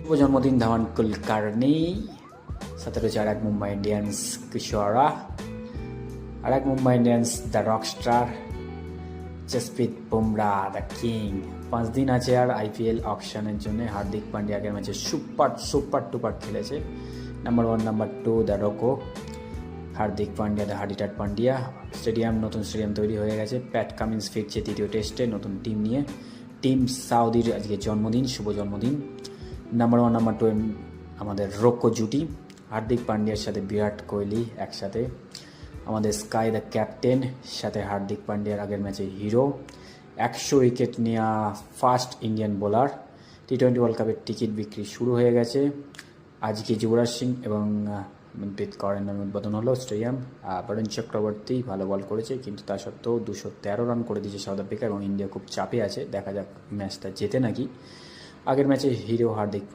শুভ জন্মদিন ধাওয়ান কুলকার্নি। সাথে রয়েছে আর এক মুম্বাই ইন্ডিয়ান্স কিশোরা, আর এক Mumbai Indians the Rockstar Jasprit Bumrah the king. 5 দিন আছে আর আইপিএল অকশনের জন্য। হার্দিক পান্ডিয়া আগের ম্যাচে সুপার টুপার খেলেছে। Number 1 number 2 the Roko, Hardik Pandya the হার্ডিটার পান্ডিয়া। নতুন স্টেডিয়াম তৈরি হয়ে গেছে। প্যাট কামিন্স ফিরছে তৃতীয় টেস্টে নতুন টিম নিয়ে। টিম সাউদির আজকে জন্মদিন, শুভ জন্মদিন। নাম্বার 1 নাম্বার 2 আমাদের রোকো জুটি, হার্দিক পান্ডিয়ার সাথে বিরাট কোহলি একসাথে। আমাদের স্কাই দ্য ক্যাপ্টেন, সাথে হার্দিক পান্ডিয়ার আগের ম্যাচে হিরো। 100 উইকেট নেওয়া first Indian bowler. T20 world কাপের টিকিট বিক্রি শুরু হয়ে গেছে। আজকে যুবরাজ সিং এবং মনপ্রীত কৌরের নামে উদ্বোধন হলো স্টেডিয়াম। বরুণ চক্রবর্তী ভালো বল করেছে, কিন্তু তা সত্ত্বেও 213 রান করে দিয়েছে সাউথ আফ্রিকা এবং ইন্ডিয়া খুব চাপে আছে। দেখা যাক ম্যাচটা জেতে নাকি। আগের ম্যাচে হিরো হার্দিক